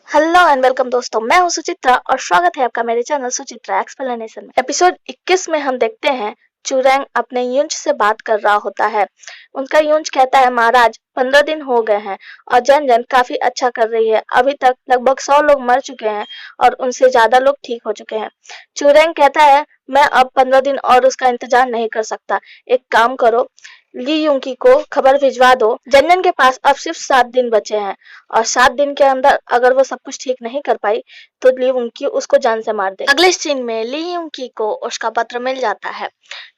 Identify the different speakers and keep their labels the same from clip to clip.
Speaker 1: Hello and welcome दोस्तों, मैं हूं सुचित्रा और स्वागत है आपका मेरे चैनल सुचित्रा एक्सप्लेनेशन में। एपिसोड 21 में हम देखते हैं चुरैंग अपने यूंच से बात कर रहा होता है। उनका यूंच कहता है, महाराज 15 दिन हो गए हैं और जन जन काफी अच्छा कर रही है। अभी तक लगभग 100 लोग मर चुके हैं और उनसे ज्यादा लोग ठीक हो चुके हैं। चुरैंग कहता है, मैं अब 15 दिन और उसका इंतजार नहीं कर सकता। एक काम करो, ली यूंकी को खबर भिजवा दो। जनजन के पास अब सिर्फ 7 दिन बचे हैं और 7 दिन के अंदर अगर वो सब कुछ ठीक नहीं कर पाई तो ली यूंकी उसको जान से मार दे। अगले सीन में ली यूंकी को उसका पत्र मिल जाता है।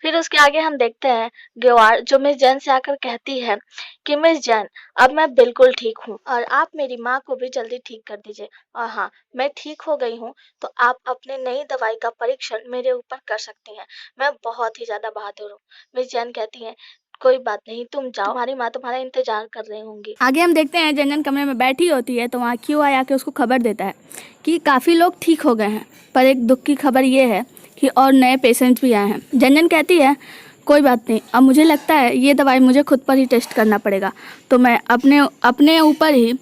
Speaker 1: फिर उसके आगे हम देखते हैं ग्योआर जो मिस जैन से आकर कहती है कि मिस जैन, अब मैं बिल्कुल ठीक हूँ और आप मेरी माँ को भी जल्दी ठीक कर दीजिए। और हाँ, मैं ठीक हो गई हूँ तो आप अपने नई दवाई का परीक्षण मेरे ऊपर कर सकती हैं। मैं बहुत ही ज्यादा बहादुर हूँ। मिस जैन कहती है, कोई बात नहीं, तुम जाओ, तुम्हारी माँ तुम्हारा इंतजार कर रही होंगी।
Speaker 2: आगे हम देखते हैं जनजन कमरे में बैठी होती है तो वहाँ क्यू आई आके उसको खबर देता है कि काफ़ी लोग ठीक हो गए हैं, पर एक दुख की खबर ये है कि और नए पेशेंट्स भी आए हैं। जनजन कहती है, कोई बात नहीं, अब मुझे लगता है ये दवाई मुझे खुद पर ही टेस्ट करना पड़ेगा, तो मैं अपने ऊपर ही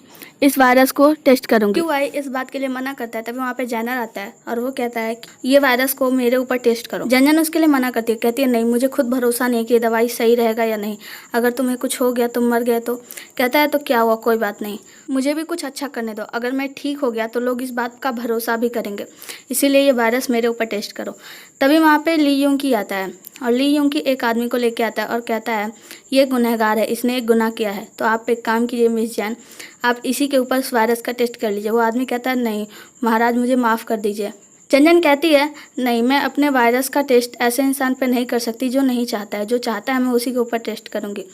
Speaker 2: इस वायरस को टेस्ट करूंगी। क्यू आई इस बात के लिए मना करता है, तभी वहाँ पे जैनर आता है और वो कहता है कि ये वायरस को मेरे ऊपर टेस्ट करो। जनजन उसके लिए मना करती है, कहती है नहीं, मुझे खुद भरोसा नहीं कि ये दवाई सही रहेगा या नहीं। अगर तुम्हें कुछ हो गया, तुम मर गए तो। कहता है तो क्या हुआ, कोई बात नहीं, मुझे भी कुछ अच्छा करने दो। अगर मैं ठीक हो गया तो लोग इस बात का भरोसा भी करेंगे, इसीलिए ये वायरस मेरे ऊपर टेस्ट करो। तभी वहाँ पे ली यूंकी आता है और ली यूंकी एक आदमी को लेके आता है और कहता है, ये गुनहगार है, इसने एक गुनाह किया है, तो आप एक काम कीजिए मिस जैन, आप इसी के ऊपर इस वायरस का टेस्ट कर लीजिए। वो आदमी कहता है, नहीं महाराज, मुझे माफ़ कर दीजिए। जनजन कहती है, नहीं, मैं अपने वायरस का टेस्ट ऐसे इंसान पे नहीं कर सकती जो नहीं चाहता है। जो चाहता है मैं उसी के ऊपर टेस्ट करूँगी।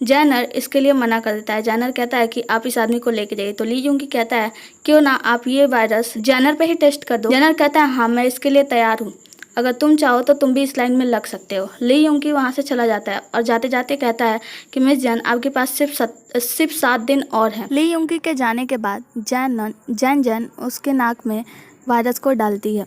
Speaker 2: जैनर इसके लिए मना कर देता है। जैनर कहता है कि आप इस आदमी को लेके जाइए। तो ली यूंगी कहता है, क्यों ना आप ये वायरस जैनर पे ही टेस्ट कर दो। जैनर कहता है, हाँ मैं इसके लिए तैयार हूँ, अगर तुम चाहो तो तुम भी इस लाइन में लग सकते हो। ली यूंगी वहाँ से चला जाता है और जाते जाते कहता है कि मिस जैन, आपके पास सिर्फ 7 दिन और हैं। ली यूंगी के जाने के बाद जैन उसके नाक में वायरस को डालती है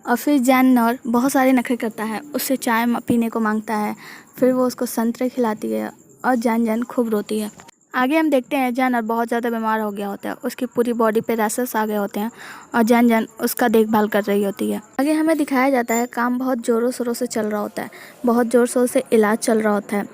Speaker 2: और फिर जैनर बहुत सारे नखरे करता है, उससे चाय पीने को मांगता है। फिर वो उसको संतरे खिलाती है और जैन खूब रोती है। आगे हम देखते हैं जैनर बहुत ज़्यादा बीमार हो गया होता है, उसकी पूरी बॉडी पे रैशेस आ गए होते हैं और जैन उसका देखभाल कर रही होती है। आगे हमें दिखाया जाता है काम बहुत ज़ोरों शोरों से चल रहा होता है, बहुत ज़ोर शोर से इलाज चल रहा होता है।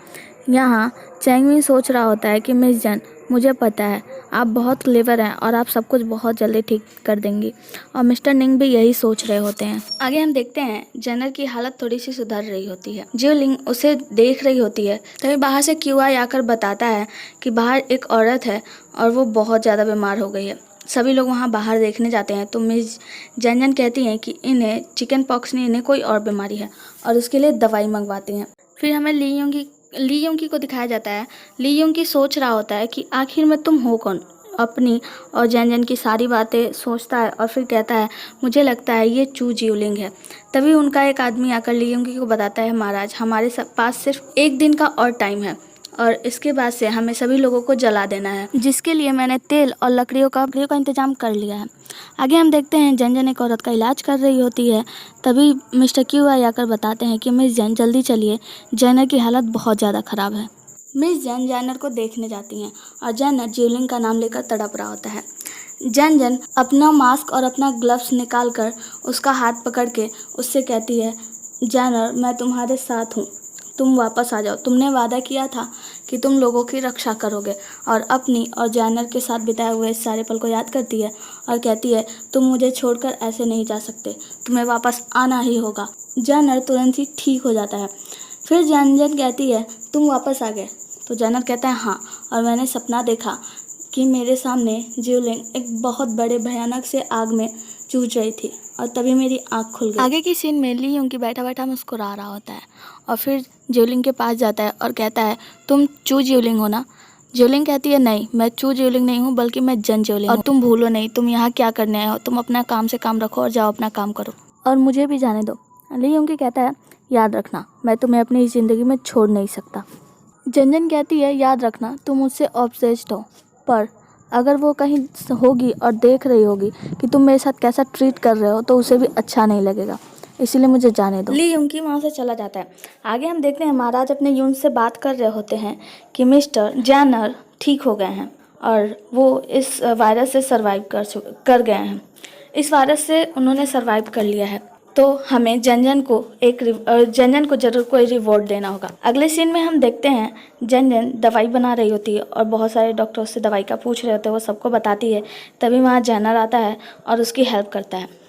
Speaker 2: यहाँ चैंगवी सोच रहा होता है कि मिस जैन, मुझे पता है आप बहुत क्लेवर हैं और आप सब कुछ बहुत जल्दी ठीक कर देंगी, और मिस्टर निंग भी यही सोच रहे होते हैं। आगे हम देखते हैं जैनर की हालत थोड़ी सी सुधर रही होती है। जियोलिंग उसे देख रही होती है, तभी बाहर से क्यू आई आकर बताता है कि बाहर एक औरत है और वो बहुत ज़्यादा बीमार हो गई है। सभी लोग वहाँ बाहर देखने जाते हैं तो मिस जैन कहती हैं कि इन्हें चिकन पॉक्स नहीं, इन्हें कोई और बीमारी है, और उसके लिए दवाई मंगवाती हैं। फिर हमें ली यूंगी को दिखाया जाता है। ली यूंगी सोच रहा होता है कि आखिर में तुम हो कौन। अपनी और जैन की सारी बातें सोचता है और फिर कहता है, मुझे लगता है ये चू जियोलिंग है। तभी उनका एक आदमी आकर ली यूंगी को बताता है, महाराज हमारे पास सिर्फ 1 दिन का और टाइम है और इसके बाद से हमें सभी लोगों को जला देना है, जिसके लिए मैंने तेल और लकड़ियों का इंतजाम कर लिया है। आगे हम देखते हैं जैन एक औरत का इलाज कर रही होती है। तभी मिस्टर क्यू आई आकर बताते हैं कि मिस जैन जल्दी चलिए, जैनर की हालत बहुत ज़्यादा ख़राब है। मिस जैन जैनर को देखने जाती हैं और जैनर जियोलिंग का नाम लेकर तड़प रहा होता है। जैन अपना मास्क और अपना ग्लव्स निकाल कर उसका हाथ पकड़ के उससे कहती है, जैनर मैं तुम्हारे साथ हूँ, तुम वापस आ जाओ। तुमने वादा किया था कि तुम लोगों की रक्षा करोगे। और अपनी और जैनर के साथ बिताए हुए इस सारे पल को याद करती है और कहती है, तुम मुझे छोड़कर ऐसे नहीं जा सकते, तुम्हें वापस आना ही होगा। जैनर तुरंत ही ठीक हो जाता है। फिर जैन कहती है, तुम वापस आ गए? तो जैनर कहता है, हाँ, और मैंने सपना देखा कि मेरे सामने जियोलिंग एक बहुत बड़े भयानक से आग में जूझ रही थी और तभी मेरी आँख खुल गई। आगे की सीन में ली यूंगी बैठा बैठा मुस्कुरा रहा होता है और फिर जियोलिंग के पास जाता है और कहता है, तुम चू जियोलिंग हो ना? जियोलिंग कहती है, नहीं, मैं चू जियोलिंग नहीं हूँ, बल्कि मैं जन जियोलिंग हूँ। और तुम भूलो नहीं, तुम यहाँ क्या करने आए हो, तुम अपना काम से काम रखो और जाओ अपना काम करो और मुझे भी जाने दो। ली यूंगी कहता है, याद रखना, मैं तुम्हें अपनी ज़िंदगी में छोड़ नहीं सकता। जन कहती है, याद रखना तुम मुझसे ऑब्सेस्ड हो, पर अगर वो कहीं होगी और देख रही होगी कि तुम मेरे साथ कैसा ट्रीट कर रहे हो तो उसे भी अच्छा नहीं लगेगा, इसीलिए मुझे जाने दो। ली यूंगी वहाँ से चला जाता है। आगे हम देखते हैं महाराज अपने यून से बात कर रहे होते हैं कि मिस्टर जैनर ठीक हो गए हैं और वो इस वायरस से सर्वाइव कर गए हैं। इस वायरस से उन्होंने सर्वाइव कर लिया है। तो हमें जन जन को ज़रूर कोई रिवॉर्ड देना होगा। अगले सीन में हम देखते हैं जन दवाई बना रही होती है और बहुत सारे डॉक्टर उससे दवाई का पूछ रहे होते हैं, वो सबको बताती है। तभी वहाँ जानर आता है और उसकी हेल्प करता है।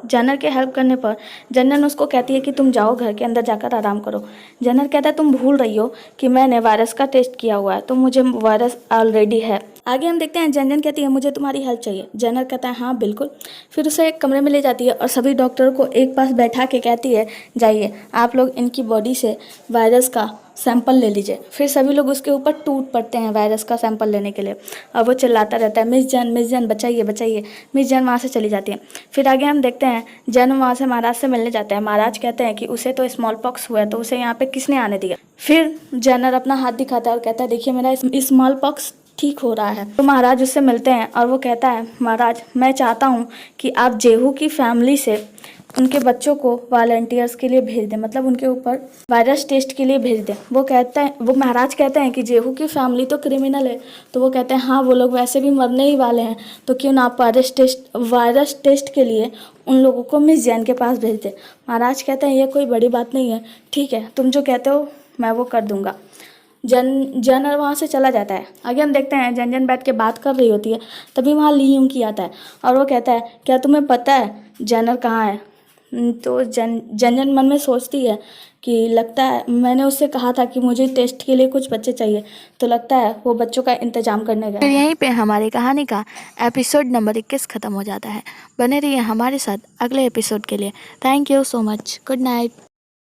Speaker 2: जानर के हेल्प करने पर जनरल उसको कहती है कि तुम जाओ घर के अंदर जाकर आराम करो। जनरल कहता है तुम भूल रही हो कि मैंने वायरस का टेस्ट किया हुआ है, तो मुझे वायरस ऑलरेडी है। आगे हम देखते हैं जनरल कहती है मुझे तुम्हारी हेल्प चाहिए। जनरल कहता है हाँ बिल्कुल। फिर उसे एक कमरे में ले जाती है और सभी डॉक्टर को एक पास बैठा के कहती है जाइए आप लोग इनकी बॉडी से वायरस का सैंपल ले लीजिए। फिर सभी लोग उसके ऊपर टूट पड़ते हैं वायरस का सैंपल लेने के लिए और वो चिल्लाता रहता है मिस जन बचाइए बचाइए। मिस जन वहाँ से चली जाती है। फिर आगे हम देखते हैं जन वहाँ से महाराज से मिलने जाते हैं। महाराज कहते हैं कि उसे तो स्मॉल पॉक्स हुआ है, तो उसे यहाँ पे किसने आने दिया। फिर जनरल अपना हाथ दिखाता है और कहता है देखिए मेरा स्मॉल पॉक्स ठीक हो रहा है। तो महाराज उससे मिलते हैं और वो कहता है महाराज मैं चाहता हूँ कि आप जेहू की फैमिली से उनके बच्चों को वॉलंटियर्स के लिए भेज दें, मतलब उनके ऊपर वायरस टेस्ट के लिए भेज दें। वो महाराज कहते हैं कि जेहू की फैमिली तो क्रिमिनल है। तो वो कहते हैं हाँ वो लोग वैसे भी मरने ही वाले हैं, तो क्यों ना आप वायरस टेस्ट के लिए उन लोगों को मिस जैन के पास भेज दें। महाराज कहते हैं ये कोई बड़ी बात नहीं है, ठीक है तुम जो कहते हो मैं वो कर दूंगा। जनरल वहाँ से चला जाता है। आगे हम देखते हैं जन बैठ के बात कर रही होती है। तभी वहाँ ली यूंग की आता है और वो कहता है क्या तुम्हें पता है जनरल कहाँ है। तो जन मन में सोचती है कि लगता है मैंने उससे कहा था कि मुझे टेस्ट के लिए कुछ बच्चे चाहिए, तो लगता है वो बच्चों का इंतजाम करने गया।
Speaker 1: फिर यहीं पे हमारी कहानी का एपिसोड नंबर 21 ख़त्म हो जाता है। बने रहिए हमारे साथ अगले एपिसोड के लिए। Thank you so much. Good night.